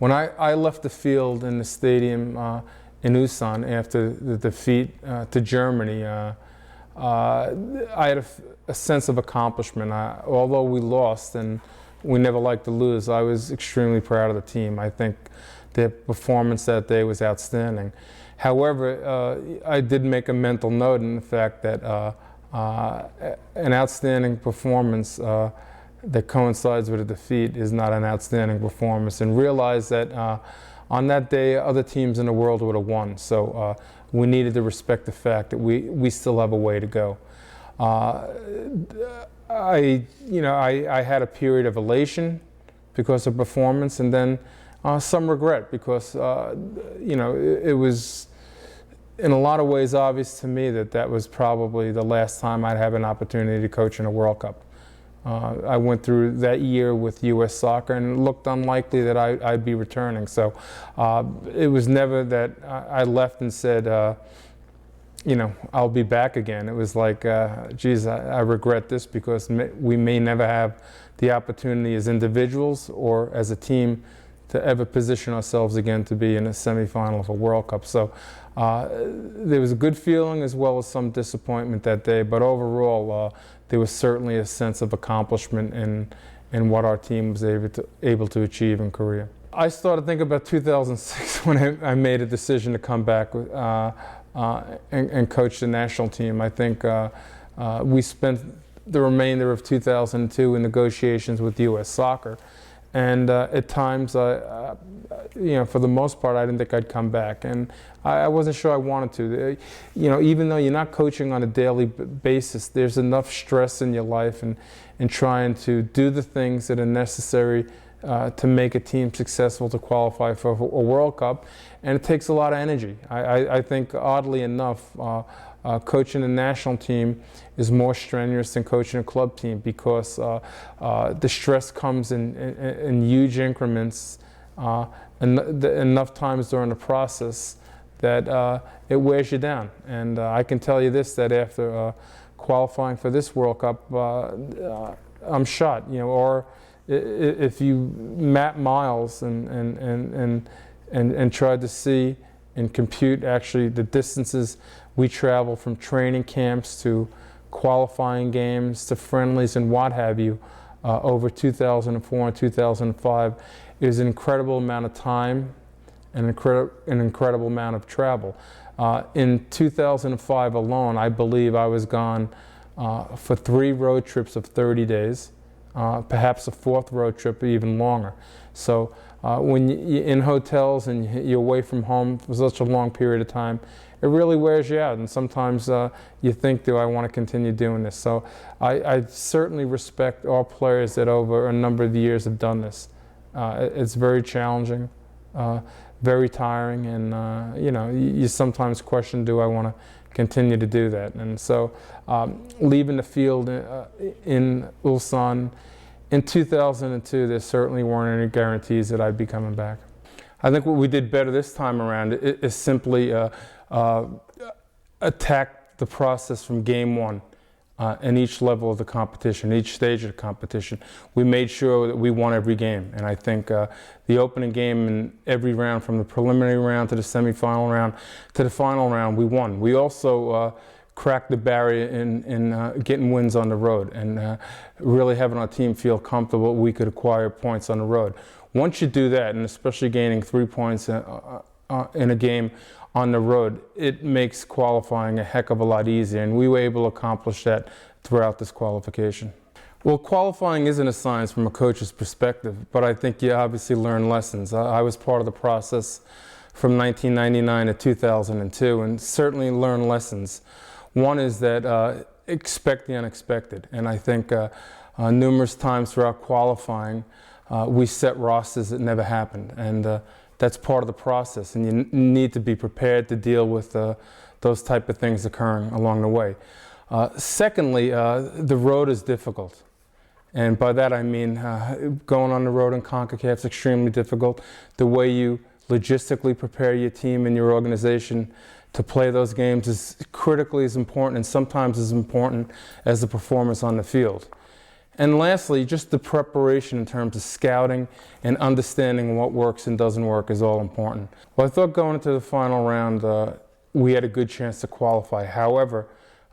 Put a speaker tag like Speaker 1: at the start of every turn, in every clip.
Speaker 1: When I left the field in the stadium in Ulsan after the defeat to Germany, I had a sense of accomplishment. Although we lost and we never liked to lose, I was extremely proud of the team. I think their performance that day was outstanding. However, I did make a mental note in the fact that an outstanding performance that coincides with a defeat is not an outstanding performance, and realize that on that day other teams in the world would have won. So we needed to respect the fact that we still have a way to go. I had a period of elation because of performance, and then some regret because it was in a lot of ways obvious to me that that was probably the last time I'd have an opportunity to coach in a World Cup. I went through that year with U.S. Soccer, and it looked unlikely that I'd be returning. So it was never that I left and said, I'll be back again. It was like, geez, I regret this because we may never have the opportunity as individuals or as a team to ever position ourselves again to be in a semifinal of a World Cup. So there was a good feeling as well as some disappointment that day, but overall there was certainly a sense of accomplishment in what our team was able to achieve in Korea. I started thinking about 2006 when I made a decision to come back and coach the national team. I think we spent the remainder of 2002 in negotiations with U.S. Soccer. And at times, for the most part, I didn't think I'd come back, and I wasn't sure I wanted to. Even though you're not coaching on a daily basis, there's enough stress in your life and trying to do the things that are necessary to make a team successful to qualify for a World Cup, and it takes a lot of energy. I think, oddly enough, coaching a national team is more strenuous than coaching a club team because the stress comes in huge increments enough times during the process that it wears you down. And I can tell you this, that after qualifying for this World Cup, I'm shot. Or if you map miles and try to see and compute actually the distances we travel from training camps to qualifying games to friendlies and what have you over 2004 and 2005 is an incredible amount of time and an incredible amount of travel. In 2005 alone, I believe I was gone for 3 road trips of 30 days, perhaps a 4th road trip even longer. So when you're in hotels and you're away from home for such a long period of time, it really wears you out, and sometimes you think, do I want to continue doing this? So I certainly respect all players that over a number of years have done this. It's very challenging, very tiring, and you sometimes question, do I want to continue to do that? And so leaving the field in Ulsan in 2002, there certainly weren't any guarantees that I'd be coming back. I think what we did better this time around is simply attack the process from game one in each level of the competition, each stage of the competition. We made sure that we won every game, and I think the opening game in every round, from the preliminary round to the semifinal round to the final round, we won. We also cracked the barrier in getting wins on the road and really having our team feel comfortable we could acquire points on the road. Once you do that, and especially gaining 3 points in a game on the road, it makes qualifying a heck of a lot easier, and we were able to accomplish that throughout this qualification. Well, qualifying isn't a science from a coach's perspective, but I think you obviously learn lessons. I was part of the process from 1999 to 2002 and certainly learned lessons. One is that expect the unexpected, and I think numerous times throughout qualifying we set rosters that never happened, and that's part of the process, and you need to be prepared to deal with those type of things occurring along the way. Secondly, the road is difficult, and by that I mean going on the road in CONCACAF is extremely difficult. The way you logistically prepare your team and your organization to play those games is critically as important, and sometimes as important as the performance on the field. And lastly, just the preparation in terms of scouting and understanding what works and doesn't work is all important. Well, I thought going into the final round, we had a good chance to qualify. However,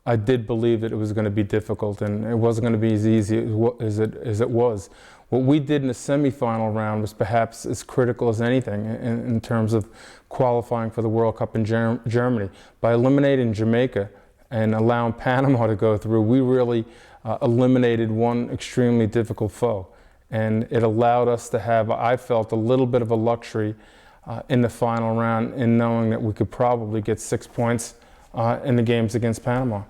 Speaker 1: I did believe that it was going to be difficult and it wasn't going to be as easy as it was. What we did in the semifinal round was perhaps as critical as anything in terms of qualifying for the World Cup in Germany. By eliminating Jamaica and allowing Panama to go through, we really eliminated one extremely difficult foe. And it allowed us to have, I felt, a little bit of a luxury in the final round in knowing that we could probably get 6 points in the games against Panama.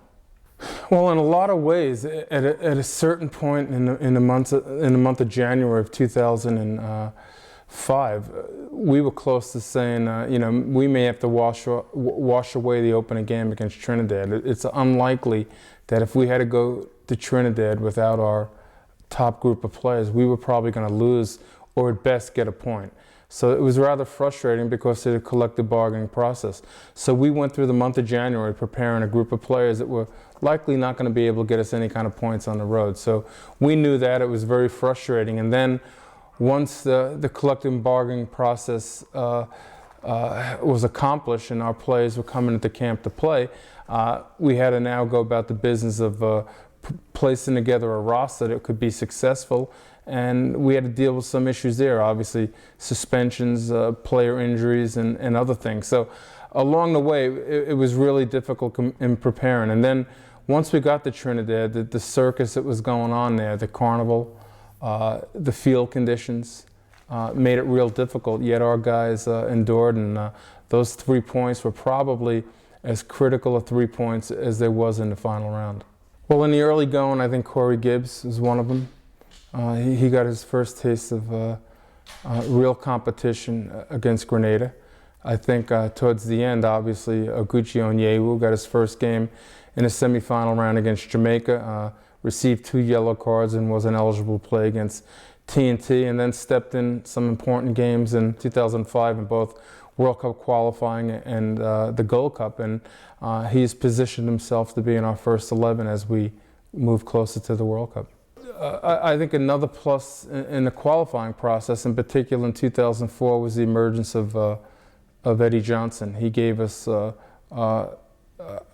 Speaker 1: Well, in a lot of ways, at a certain point in the month of January of 2005, we were close to saying, we may have to wash away the opening game against Trinidad. It's unlikely that if we had to go to Trinidad without our top group of players, we were probably going to lose or at best get a point. So it was rather frustrating because of the collective bargaining process. So we went through the month of January preparing a group of players that were likely not going to be able to get us any kind of points on the road. So we knew that. It was very frustrating. And then once the collective bargaining process was accomplished and our players were coming into camp to play, we had to now go about the business of placing together a roster that could be successful. And we had to deal with some issues there, obviously suspensions, player injuries, and other things. So along the way, it was really difficult in preparing. And then once we got to Trinidad, the circus that was going on there, the carnival, the field conditions made it real difficult. Yet our guys endured, and those 3 points were probably as critical of 3 points as there was in the final round. Well, in the early going, I think Corey Gibbs was one of them. He got his first taste of real competition against Grenada. I think towards the end, obviously, Oguchi Onyewu got his first game in the semifinal round against Jamaica, received 2 yellow cards and was ineligible to play against TNT, and then stepped in some important games in 2005 in both World Cup qualifying and the Gold Cup, and he's positioned himself to be in our first 11 as we move closer to the World Cup. I think another plus in the qualifying process, in particular in 2004, was the emergence of Eddie Johnson. He gave us a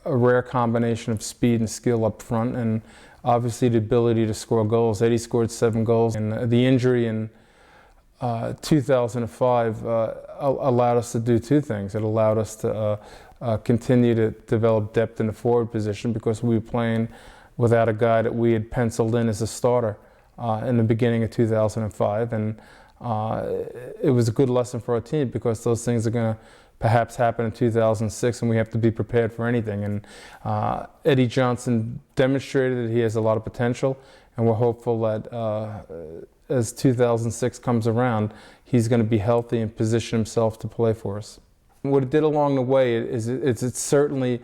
Speaker 1: rare combination of speed and skill up front, and obviously the ability to score goals. Eddie scored 7 goals, and the injury in 2005 allowed us to do 2 things. It allowed us to continue to develop depth in the forward position because we were playing without a guy that we had penciled in as a starter in the beginning of 2005. And it was a good lesson for our team because those things are going to perhaps happen in 2006 and we have to be prepared for anything. And Eddie Johnson demonstrated that he has a lot of potential, and we're hopeful that as 2006 comes around, he's going to be healthy and position himself to play for us. What it did along the way is it certainly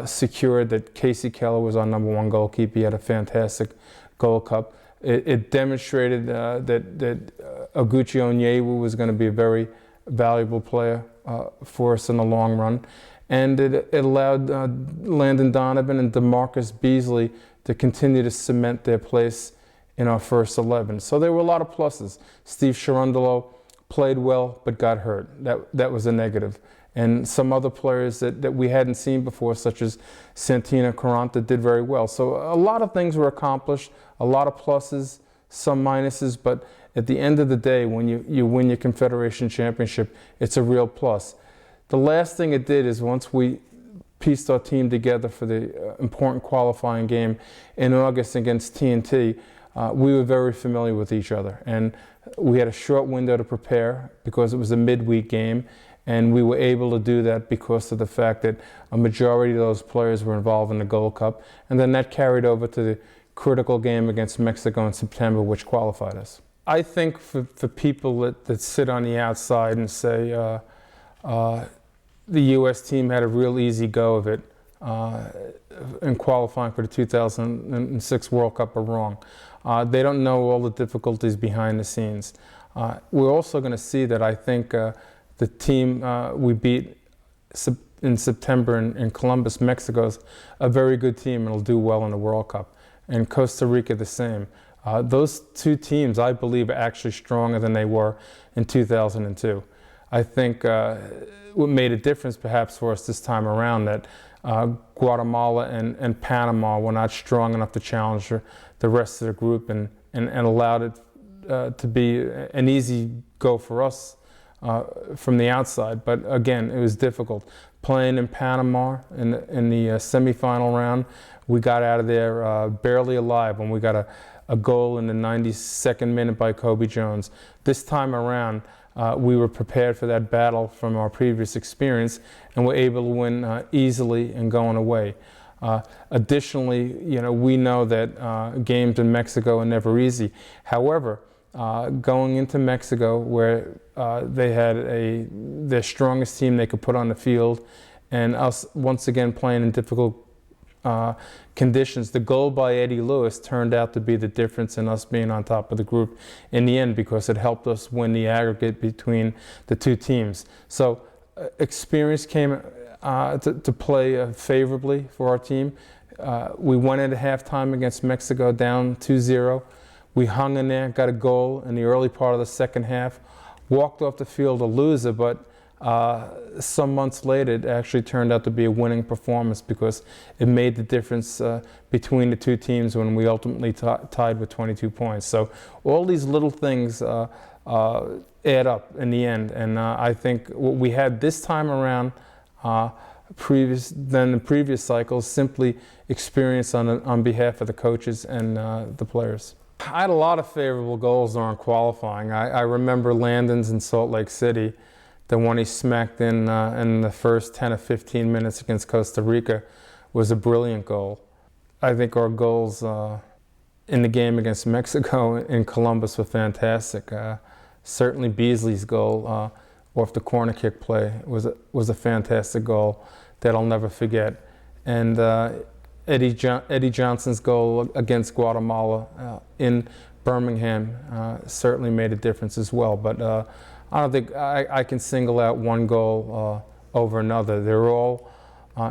Speaker 1: secured that Casey Keller was our #1 goalkeeper. He had a fantastic Gold Cup. It demonstrated that Oguchi Onyewu was going to be a very valuable player for us in the long run. And it allowed Landon Donovan and DeMarcus Beasley to continue to cement their place in our first 11. So there were a lot of pluses. Steve Cherundolo played well but got hurt. That was a negative. And some other players that we hadn't seen before, such as Santino Carranza, did very well. So a lot of things were accomplished, a lot of pluses, some minuses, but at the end of the day, when you win your Confederation Championship, it's a real plus. The last thing it did is once we pieced our team together for the important qualifying game in August against TNT, we were very familiar with each other. And we had a short window to prepare because it was a midweek game. And we were able to do that because of the fact that a majority of those players were involved in the Gold Cup. And then that carried over to the critical game against Mexico in September, which qualified us. I think for people that sit on the outside and say the U.S. team had a real easy go of it in qualifying for the 2006 World Cup are wrong. They don't know all the difficulties behind the scenes. We're also going to see that I think the team we beat in September in Columbus, Mexico, is a very good team and will do well in the World Cup. And Costa Rica the same. Those two teams, I believe, are actually stronger than they were in 2002. I think what made a difference perhaps for us this time around that Guatemala and Panama were not strong enough to challenge the rest of the group and allowed it to be an easy go for us from the outside. But again, it was difficult. Playing in Panama in the semifinal round, we got out of there barely alive when we got a goal in the 92nd minute by Kobe Jones. This time around, we were prepared for that battle from our previous experience and were able to win easily and going away. Additionally, we know that games in Mexico are never easy. However, going into Mexico where they had their strongest team they could put on the field, and us once again playing in difficult conditions, the goal by Eddie Lewis turned out to be the difference in us being on top of the group in the end, because it helped us win the aggregate between the two teams. So experience came to play favorably for our team. We went into halftime against Mexico down 2-0. We hung in there, got a goal in the early part of the second half, walked off the field a loser, but some months later it actually turned out to be a winning performance because it made the difference between the two teams when we ultimately tied with 22 points. So all these little things add up in the end, and I think what we had this time around than the previous cycles, simply experience on behalf of the coaches and the players. I had a lot of favorable goals during qualifying. I remember Landon's in Salt Lake City, the one he smacked in the first 10 or 15 minutes against Costa Rica was a brilliant goal. I think our goals in the game against Mexico in Columbus were fantastic. Certainly Beasley's goal off the corner kick play was a fantastic goal that I'll never forget. And Eddie Johnson's goal against Guatemala in Birmingham certainly made a difference as well. But I don't think I can single out one goal over another. They're all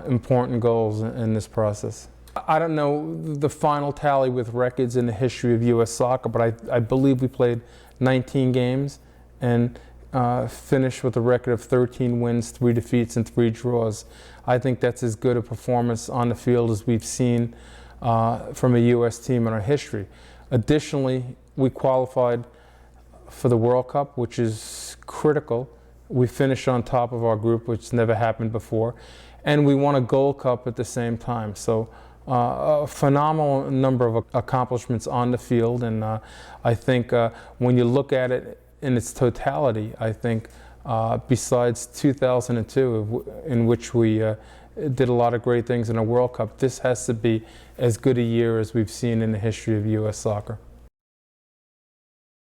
Speaker 1: important goals in this process. I don't know the final tally with records in the history of U.S. soccer, but I believe we played 19 games and finished with a record of 13 wins, 3 defeats, and 3 draws. I think that's as good a performance on the field as we've seen from a U.S. team in our history. Additionally, we qualified for the World Cup, which is critical. We finished on top of our group, which never happened before. And we won a Gold Cup at the same time. So a phenomenal number of accomplishments on the field. And I think when you look at it in its totality, I think besides 2002, in which we did a lot of great things in a World Cup, this has to be as good a year as we've seen in the history of U.S. soccer.